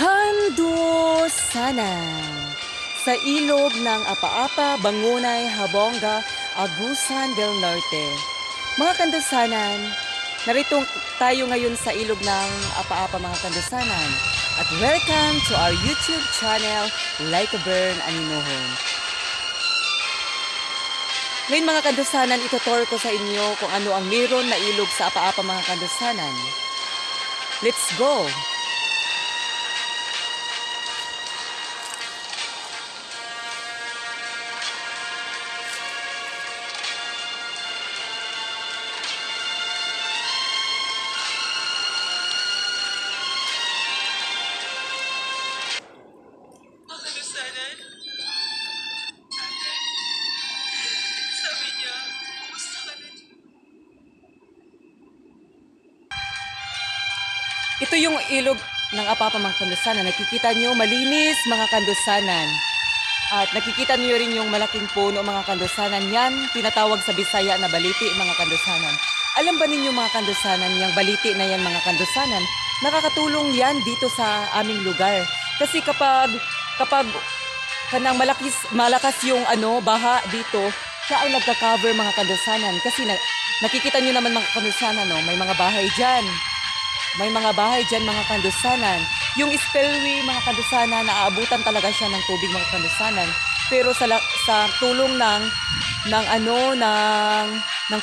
Handusanan sa ilog ng Apa-Apa, Bangunay, Habonga, Agusan del Norte. Mga kandusanan, narito tayo ngayon sa ilog ng Apa-Apa mga kandusanan. At welcome to our YouTube channel, Like a Burn Aninuhon. Ngayon mga kandusanan, itutur ko sa inyo kung ano ang meron na ilog sa Apa-Apa mga kandusanan. Let's go! Kandusanan? Sabi niya, kumusta ka na? Ito yung ilog ng Apa-Apa mga kandusanan. Nakikita nyo, malinis mga kandusanan. At nakikita nyo rin yung malaking puno mga kandusanan. Yan, tinatawag sa Bisaya na baliti mga kandusanan. Alam ba ninyo mga kandusanan, yung baliti na yan mga kandusanan, nakakatulong yan dito sa aming lugar. Kasi kapag kanang malakas yung baha dito, siya ang nagka-cover mga kandusanan. Kasi nakikita nyo naman mga kandusanan, no? May mga bahay dyan. May mga bahay dyan mga kandusanan. Yung spillway mga kandusanan, naaabutan talaga siya ng tubig mga kandusanan. Pero sa tulong ng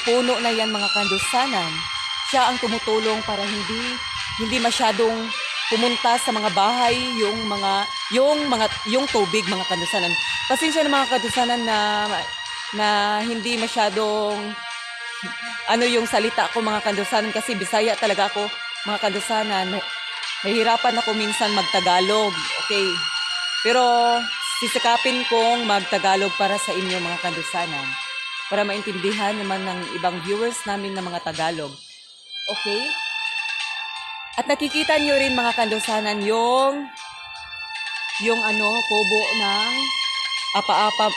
puno na yan mga kandusanan, siya ang tumutulong para hindi masyadong pumunta sa mga bahay yung tubig mga kandusanan. Pasensya na mga kandusanan na hindi masyadong yung salita ko mga kandusanan kasi Bisaya talaga ako mga kandusanan. Nahihirapan ako minsan magtagalog. Okay. Pero sisikapin kong magtagalog para sa inyo mga kandusanan. Para maintindihan naman ng ibang viewers namin na mga Tagalog. Okay? At nakikita nyo rin mga kandusanan yung kubo ng Apa-Apa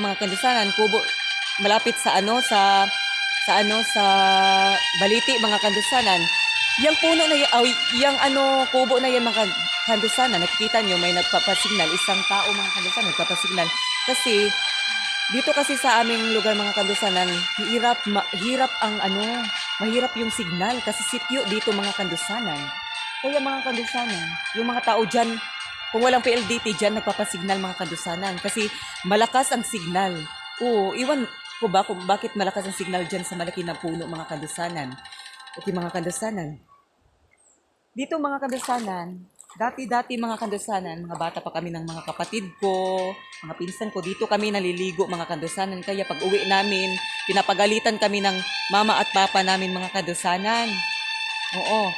mga kandusanan, kubo malapit sa baliti mga kandusanan. Yung puno na kubo na yan mga kandusanan, nakikita nyo may nagpapasignal, isang tao mga kandusanan nagpapasignal. Kasi dito kasi sa aming lugar mga kandusanan, mahirap yung signal kasi sityo dito mga kandusanan. Kaya mga kandusanan, yung mga tao dyan, kung walang PLDT dyan, nagpapasignal mga kandusanan kasi malakas ang signal. Oo, iwan ko ba kung bakit malakas ang signal dyan sa malaki na puno mga kandusanan. Okay mga kandusanan. Dito mga kandusanan, dati mga kandusanan, mga bata pa kami ng mga kapatid ko, mga pinsan ko, dito kami naliligo mga kandusanan. Kaya pag uwi namin, pinapagalitan kami ng mama at papa namin mga kandusanan. Oo.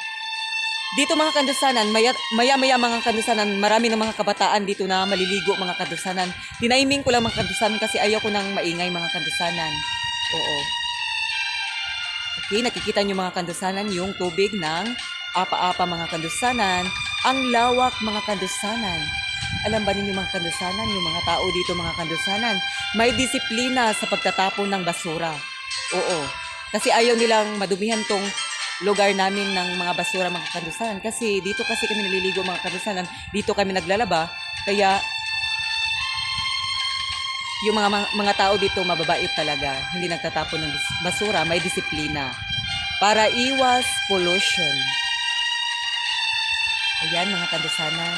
Dito mga kandusanan, maya mga kandusanan, marami ng mga kabataan dito na maliligo mga kandusanan. Tinaiming ko lang mga kandusanan kasi ayaw ko nang maingay mga kandusanan. Oo. Okay, nakikita nyo mga kandusanan yung tubig ng Apa-Apa mga kandusanan. Ang lawak mga kandusanan. Alam ba ninyo mga kandusanan, yung mga tao dito mga kandusanan, may disiplina sa pagtatapon ng basura. Oo. Kasi ayaw nilang madumihan tong lugar namin ng mga basura mga kandusanan. Kasi dito kasi kami naliligo mga kandusanan. Dito kami naglalaba. Kaya yung mga tao dito mababait talaga. Hindi nagtatapon ng basura. May disiplina. Para iwas pollution. Ayan mga kandusanan.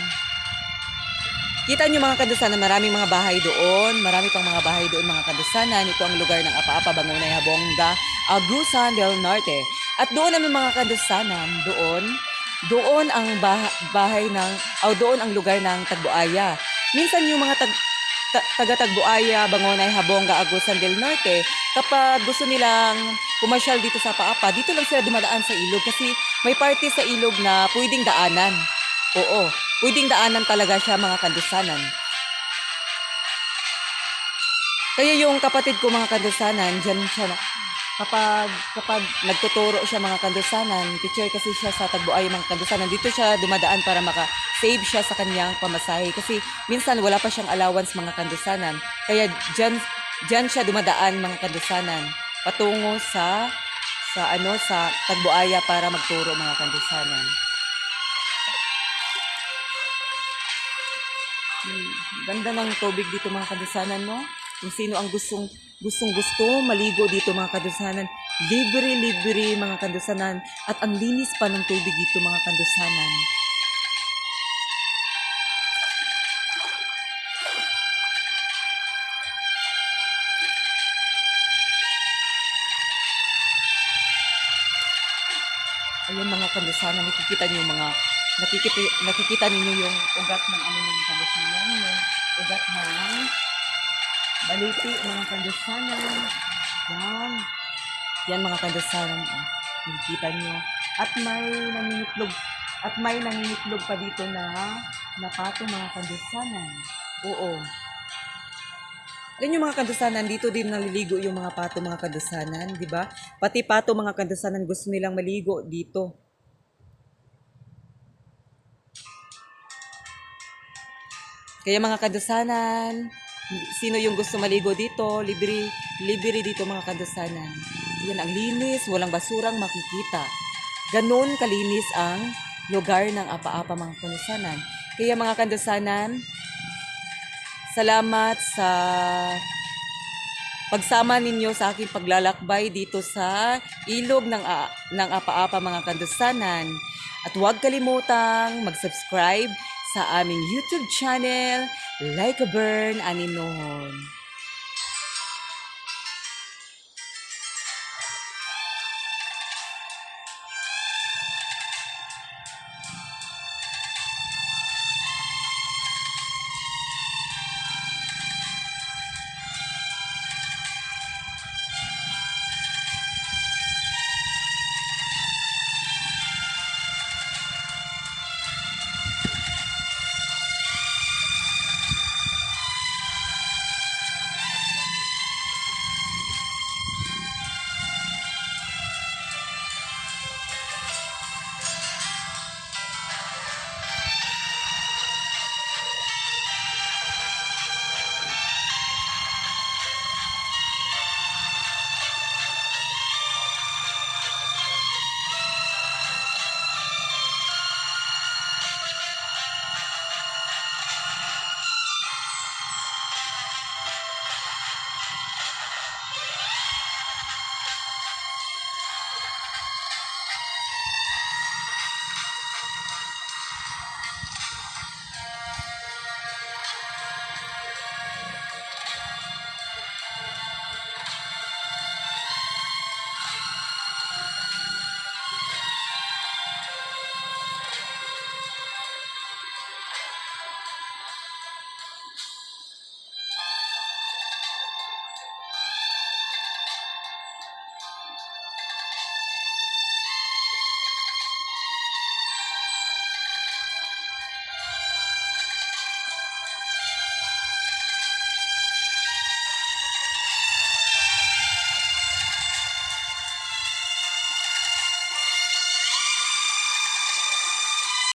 Kita nyo mga kandusanan, maraming mga bahay doon. Marami pang mga bahay doon mga kandusanan. Ito ang lugar ng Apa-Apa, Bangunay, Habonga, Agusan del Norte. At doon naman mga kandusanan, doon ang doon ang lugar ng Tagbuaya. Minsan yung mga taga-Tagbuaya, Bangunay, Habonga, Agusan del Norte, kapag gusto nilang pumasyal dito sa Apa-Apa, dito lang sila dumadaan sa ilog kasi may parte sa ilog na pwedeng daanan. Oo, pwedeng daanan talaga siya mga kandusanan. Kaya yung kapatid ko mga kandusanan, dyan siya kapag nagtuturo siya mga kandusanan, teacher kasi siya sa Tagbuaya mga kandusanan, dito siya dumadaan para maka-save siya sa kanyang pamasahe. Kasi minsan wala pa siyang allowance mga kandusanan. Kaya dyan siya dumadaan mga kandusanan, patungo sa Tagbuaya para magturo mga kandusanan. Ganda ng tubig dito mga kadusanan, no? Kung sino ang gustong maligo dito mga kadusanan, libre mga kadusanan at ang linis pa ng tubig dito mga kadusanan. Ayun mga kadusanan, nakikita ninyo yung ugat ng ano ng kadusanan, yung ugat ng baliti mga kadusanan. Yan. Yan mga kadusanan. Oh. Nakikita nyo. At may nangingitlog pa dito na pato mga kadusanan. Oo. Alam nyo mga kadusanan, dito din naliligo yung mga pato mga kadusanan, di ba? Pati pato mga kadusanan gusto nilang maligo dito. Kaya mga kadusanan, sino yung gusto maligo dito, libre dito mga kadusanan. Yan ang linis, walang basurang makikita. Ganon kalinis ang lugar ng Apa-Apa mga kadusanan. Kaya mga kadusanan, salamat sa pagsama ninyo sa aking paglalakbay dito sa ilog ng Apa-Apa mga kadusanan. At huwag kalimutang mag-subscribe sa aming YouTube channel, Like a Burn Aninohon.